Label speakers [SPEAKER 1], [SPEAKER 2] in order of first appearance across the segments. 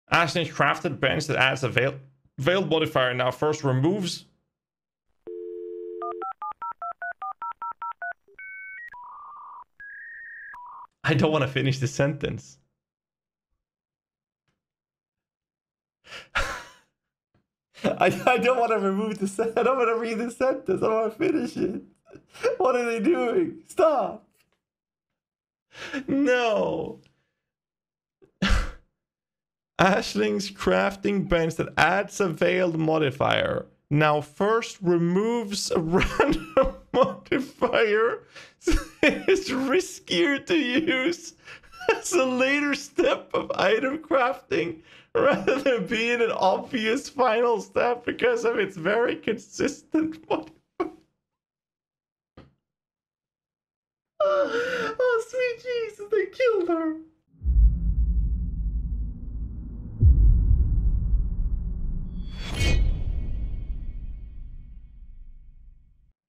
[SPEAKER 1] Ashley's crafted bench that adds a veiled modifier now first removes. I don't want to finish the sentence. I don't want to remove the sentence. I don't want to read the sentence. I want to finish it. What are they doing? Stop. No. Ashling's crafting bench that adds a veiled modifier now first removes a random modifier. It's riskier to use as a later step of item crafting rather than being an obvious final step because of its very consistent modifier. Oh, sweet Jesus, they killed her.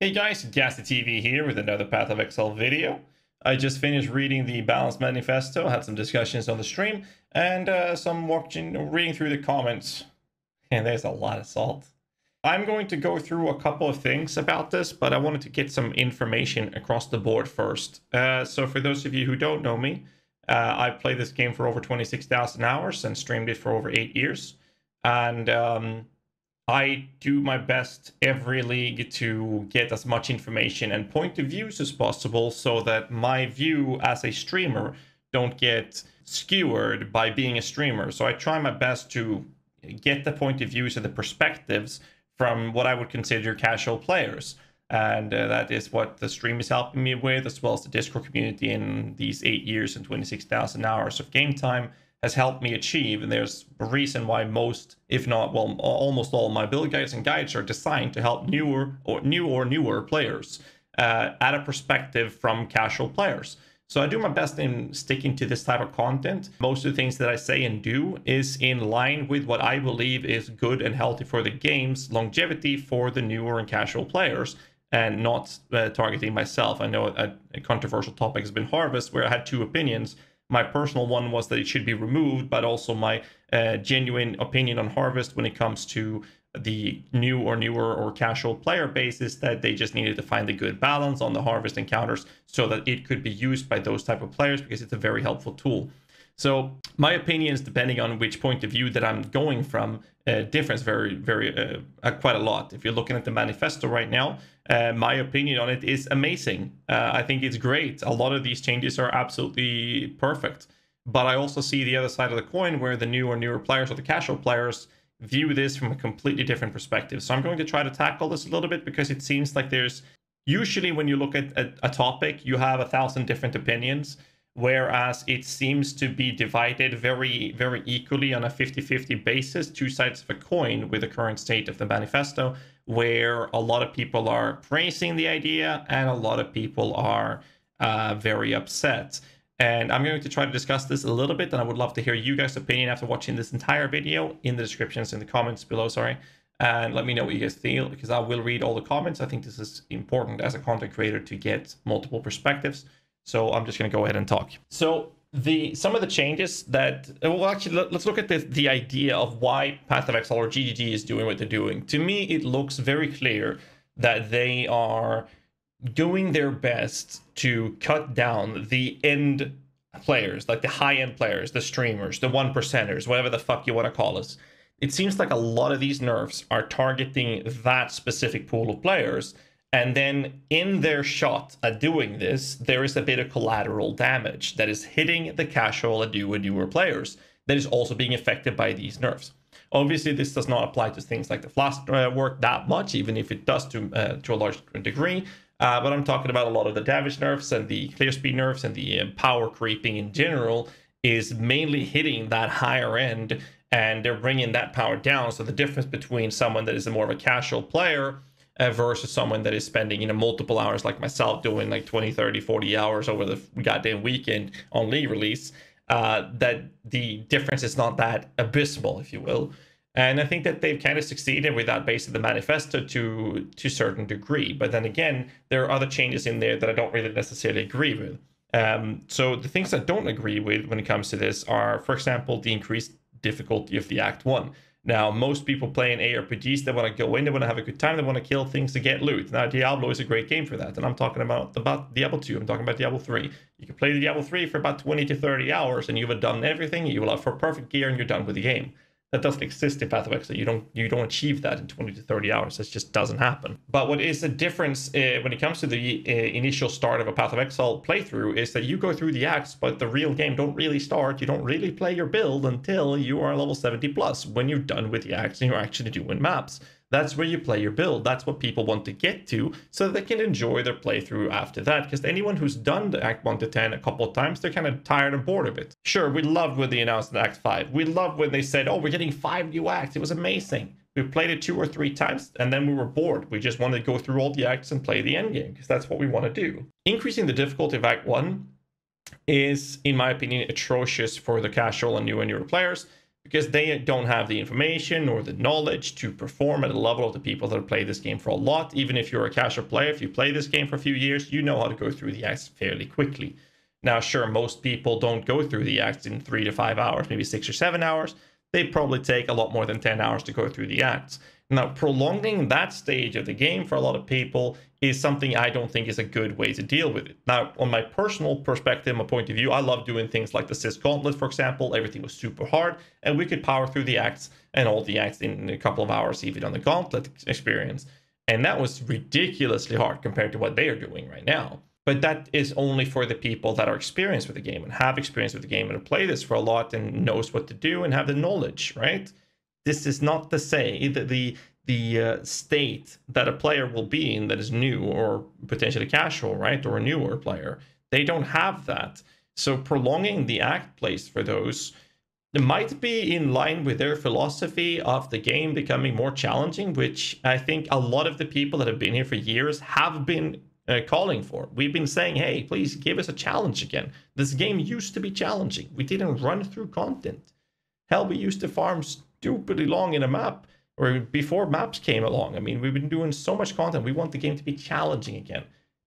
[SPEAKER 1] Hey guys, GHAZZY TV here with another Path of Exile video. I just finished reading the Balance Manifesto, had some discussions on the stream, and reading through the comments. And there's a lot of salt. I'm going to go through a couple of things about this, but I wanted to get some information across the board first. So for those of you who don't know me, I played this game for over 26,000 hours and streamed it for over 8 years. And I do my best every league to get as much information and point of views as possible so that my view as a streamer don't get skewered by being a streamer. So I try my best to get the point of views and the perspectives from what I would consider casual players. And that is what the stream is helping me with, as well as the Discord community in these 8 years and 26,000 hours of game time has helped me achieve. And there's a reason why most, if not, well, almost all my build guides and guides are designed to help newer players add a perspective from casual players. So I do my best in sticking to this type of content. Most of the things that I say and do is in line with what I believe is good and healthy for the game's longevity for the newer and casual players, and not targeting myself. I know a controversial topic has been Harvest, where I had two opinions. My personal one was that it should be removed, but also my genuine opinion on Harvest when it comes to the newer or casual player base is that they just needed to find a good balance on the Harvest encounters so that it could be used by those type of players, because it's a very helpful tool. So my opinions, depending on which point of view that I'm going from, differs quite a lot. If you're looking at the manifesto right now, my opinion on it is amazing. I think it's great. A lot of these changes are absolutely perfect. But I also see the other side of the coin where the newer players or the casual players view this from a completely different perspective. So I'm going to try to tackle this a little bit, because it seems like there's usually, when you look at a topic, you have 1,000 different opinions. Whereas it seems to be divided very equally on a 50-50 basis, two sides of a coin with the current state of the manifesto, where a lot of people are praising the idea and a lot of people are very upset. And I'm going to try to discuss this a little bit, and I would love to hear you guys' opinion after watching this entire video in the descriptions, in the comments below, sorry. And let me know what you guys feel, because I will read all the comments. I think this is important as a content creator to get multiple perspectives. So I'm just going to go ahead and talk. So some of the changes that, well, actually, let's look at the idea of why Path of Exile or GGG is doing what they're doing. To me, it looks very clear that they are doing their best to cut down the end players, like the high-end players, the streamers, the 1%ers, whatever the fuck you want to call us. It seems like a lot of these nerfs are targeting that specific pool of players. And then in their shot at doing this, there is a bit of collateral damage that is hitting the casual and newer players that is also being affected by these nerfs. Obviously, this does not apply to things like the flash work that much, even if it does to a large degree. But I'm talking about a lot of the damage nerfs and the clear speed nerfs and the power creeping in general is mainly hitting that higher end, and they're bringing that power down. So the difference between someone that is more of a casual player versus someone that is spending, multiple hours like myself, doing like 20, 30, 40 hours over the goddamn weekend on league release, that the difference is not that abysmal, if you will. And I think that they've kind of succeeded with that base of the manifesto to a certain degree. But then again, there are other changes in there that I don't really necessarily agree with. So the things I don't agree with when it comes to this are, for example, the increased difficulty of the Act 1. Now, most people playing ARPGs, they want to go in, they want to have a good time, they want to kill things to get loot. Now, Diablo is a great game for that, and I'm talking about Diablo 2, I'm talking about Diablo 3. You can play the Diablo 3 for about 20 to 30 hours, and you've done everything, you will have for perfect gear, and you're done with the game. That doesn't exist in Path of Exile. You don't achieve that in 20 to 30 hours. That just doesn't happen. But what is the difference when it comes to the initial start of a Path of Exile playthrough is that you go through the acts, but the real game don't really start. You don't really play your build until you are level 70 plus, when you're done with the acts and you're actually doing maps. That's where you play your build. That's what people want to get to so that they can enjoy their playthrough after that. Because anyone who's done the Act 1 to 10 a couple of times, they're kind of tired and bored of it. Sure, we loved when they announced the Act 5. We loved when they said, oh, we're getting 5 new acts. It was amazing. We played it 2 or 3 times and then we were bored. We just wanted to go through all the acts and play the end game because that's what we want to do. Increasing the difficulty of Act 1 is, in my opinion, atrocious for the casual and newer players, because they don't have the information or the knowledge to perform at the level of the people that have played this game for a lot. Even if you're a casual player, if you play this game for a few years, you know how to go through the acts fairly quickly. Now, sure, most people don't go through the acts in 3 to 5 hours, maybe 6 or 7 hours. They probably take a lot more than 10 hours to go through the acts. Now, prolonging that stage of the game for a lot of people is something I don't think is a good way to deal with it. Now, on my personal perspective, my point of view, I love doing things like the Cis Gauntlet, for example. Everything was super hard, and we could power through the acts and all the acts in a couple of hours, even on the Gauntlet experience. And that was ridiculously hard compared to what they are doing right now. But that is only for the people that are experienced with the game and have experience with the game and have played this for a lot and knows what to do and have the knowledge, right? This is not to say that the state that a player will be in that is new or potentially casual, right? Or a newer player. They don't have that. So prolonging the act place for those, it might be in line with their philosophy of the game becoming more challenging, which I think a lot of the people that have been here for years have been calling for. We've been saying, hey, please give us a challenge again. This game used to be challenging. We didn't run through content. Hell, we used to farm stupidly long in a map, or before maps came along. I mean, we've been doing so much content. We want the game to be challenging again.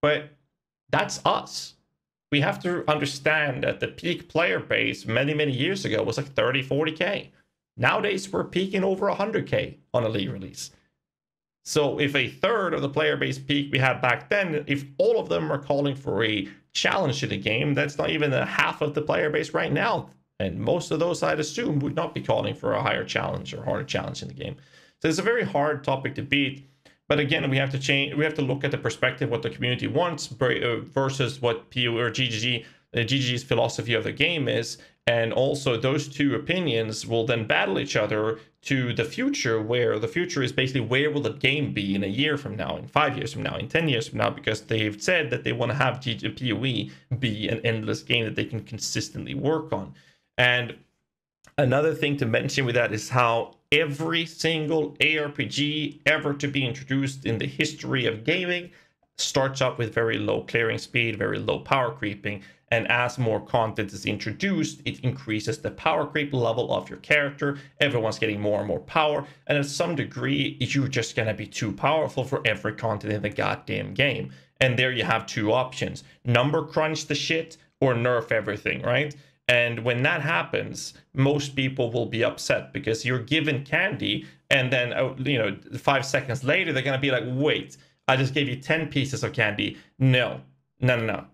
[SPEAKER 1] But that's us. We have to understand that the peak player base many, many years ago was like 30, 40K. Nowadays, we're peaking over 100K on a league release. So if a third of the player base peak we had back then, if all of them are calling for a challenge to the game, that's not even a half of the player base right now. And most of those, I'd assume, would not be calling for a higher challenge or harder challenge in the game. So it's a very hard topic to beat. But again, we have to change. We have to look at the perspective what the community wants versus what PO or GGG's philosophy of the game is. And also those two opinions will then battle each other to the future, where the future is basically where will the game be in a year from now, in 5 years from now, in 10 years from now, because they've said that they want to have PoE be an endless game that they can consistently work on. And another thing to mention with that is how every single ARPG ever to be introduced in the history of gaming starts up with very low clearing speed, very low power creeping. And as more content is introduced, it increases the power creep level of your character. Everyone's getting more and more power. And at some degree, you're just going to be too powerful for every content in the goddamn game. And there you have two options. Number crunch the shit or nerf everything, right? And when that happens, most people will be upset because you're given candy. And then, 5 seconds later, they're going to be like, wait, I just gave you 10 pieces of candy. No.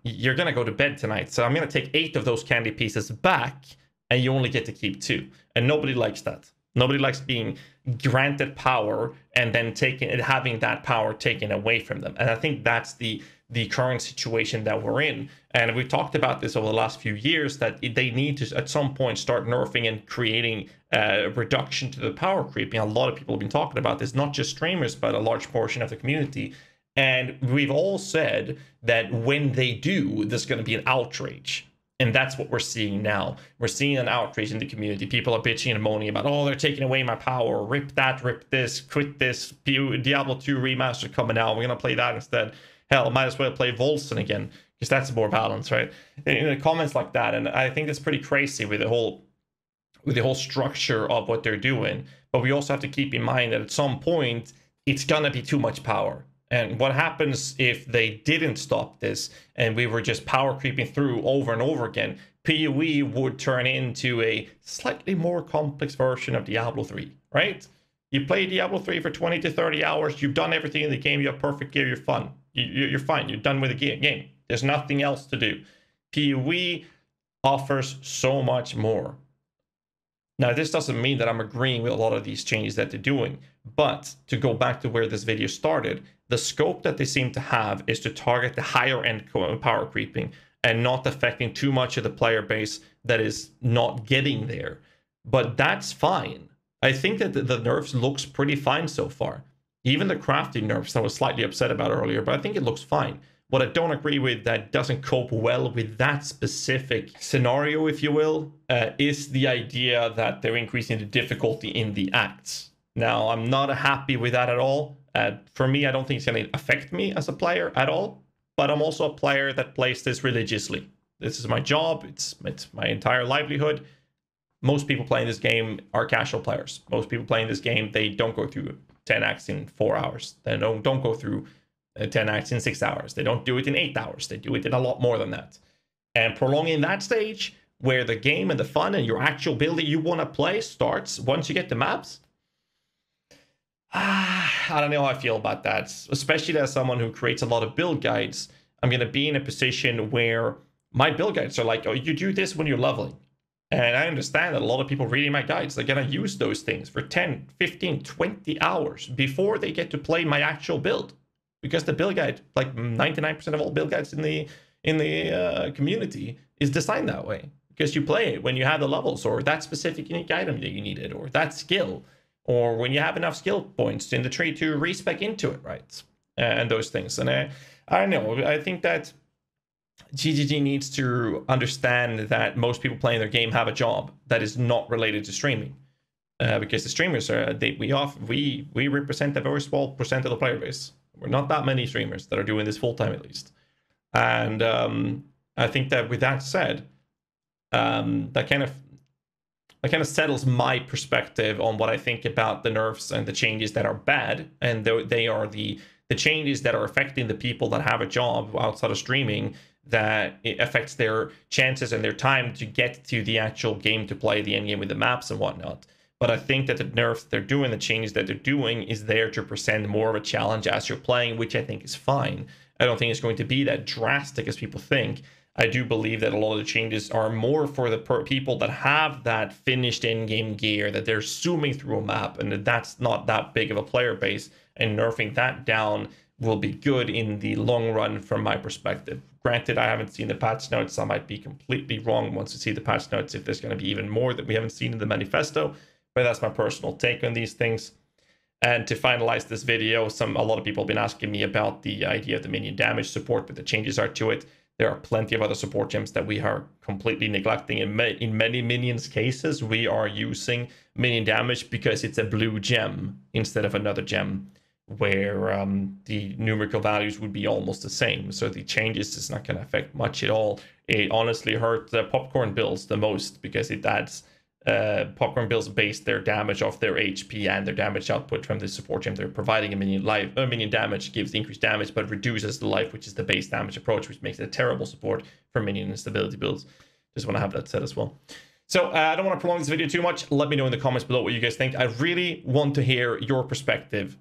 [SPEAKER 1] You're going to go to bed tonight. So I'm going to take 8 of those candy pieces back and you only get to keep 2. And nobody likes that. Nobody likes being granted power and then having that power taken away from them. And I think that's the current situation that we're in. And we've talked about this over the last few years, that they need to at some point start nerfing and creating a reduction to the power creeping. A lot of people have been talking about this, not just streamers, but a large portion of the community. And we've all said that when they do, there's going to be an outrage. And that's what we're seeing now. We're seeing an outrage in the community. People are bitching and moaning about, oh, they're taking away my power. Rip that, rip this, quit this. Diablo 2 remaster coming out. We're going to play that instead. Hell, might as well play Volson again, because that's more balanced, right? And comments like that. And I think that's pretty crazy with the whole structure of what they're doing. But we also have to keep in mind that at some point, it's going to be too much power. And what happens if they didn't stop this and we were just power creeping through over and over again? PoE would turn into a slightly more complex version of Diablo 3, right? You play Diablo 3 for 20 to 30 hours, you've done everything in the game, you have perfect gear, you're fun. You're fine, you're done with the game. There's nothing else to do. PoE offers so much more. Now, this doesn't mean that I'm agreeing with a lot of these changes that they're doing, but to go back to where this video started, the scope that they seem to have is to target the higher end power creeping and not affecting too much of the player base that is not getting there. But that's fine. I think that the nerfs looks pretty fine so far. Even the crafting nerfs I was slightly upset about earlier, but I think it looks fine. What I don't agree with that doesn't cope well with that specific scenario, if you will, is the idea that they're increasing the difficulty in the acts. Now, I'm not happy with that at all. For me, I don't think it's going to affect me as a player at all, but I'm also a player that plays this religiously. This is my job. It's my entire livelihood. Most people playing this game are casual players. Most people playing this game, they don't go through 10 acts in 4 hours. They don't go through 10 acts in 6 hours. They don't do it in 8 hours. They do it in a lot more than that. And prolonging that stage where the game and the fun and your actual build that you want to play starts once you get the maps, I don't know how I feel about that. Especially as someone who creates a lot of build guides, I'm going to be in a position where my build guides are like, oh, you do this when you're leveling. And I understand that a lot of people reading my guides, they're going to use those things for 10, 15, 20 hours before they get to play my actual build. Because the build guide, like 99% of all build guides in the community, is designed that way. Because you play it when you have the levels, or that specific unique item that you needed, or that skill, or when you have enough skill points in the tree to respec into it, right? And those things. And I don't know, I think that GGG needs to understand that most people playing their game have a job that is not related to streaming. Because the streamers are, we represent a very small percent of the player base. We're not that many streamers that are doing this full time, at least. And I think that with that said, that kind of settles my perspective on what I think about the nerfs and the changes that are bad, and they are the changes that are affecting the people that have a job outside of streaming, that it affects their chances and their time to get to the actual game to play the end game with the maps and whatnot. But I think that the nerfs they're doing, the changes that they're doing, is there to present more of a challenge as you're playing, which I think is fine. I don't think it's going to be that drastic as people think. I do believe that a lot of the changes are more for the people that have that finished in-game gear, that they're zooming through a map, and that's not that big of a player base, and nerfing that down will be good in the long run from my perspective. Granted, I haven't seen the patch notes. I might be completely wrong once you see the patch notes if there's going to be even more that we haven't seen in the manifesto, but that's my personal take on these things. And to finalize this video, a lot of people have been asking me about the idea of the minion damage support, but the changes are to it. There are plenty of other support gems that we are completely neglecting. In many minions cases, we are using minion damage because it's a blue gem instead of another gem, where the numerical values would be almost the same. So the changes is not going to affect much at all. It honestly hurt the popcorn builds the most, because it adds popcorn builds base their damage off their HP and their damage output from the support gem. They're providing a minion damage, gives increased damage, but reduces the life, which is the base damage approach, which makes it a terrible support for minion instability builds. Just want to have that said as well. So I don't want to prolong this video too much. Let me know in the comments below what you guys think. I really want to hear your perspective.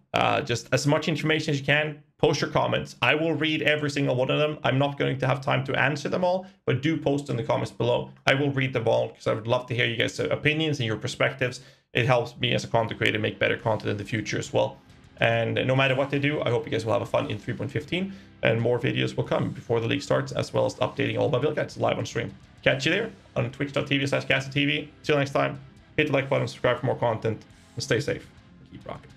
[SPEAKER 1] Just as much information as you can. Post your comments. I will read every single one of them. I'm not going to have time to answer them all, but do post in the comments below. I will read them all, because I would love to hear you guys' opinions and your perspectives. It helps me as a content creator make better content in the future as well. And no matter what they do, I hope you guys will have a fun in 3.15, and more videos will come before the league starts, as well as updating all my build guides live on stream. Catch you there on twitch.tv/GHAZZY TV. Till next time, hit the like button, subscribe for more content, and stay safe. Keep rocking.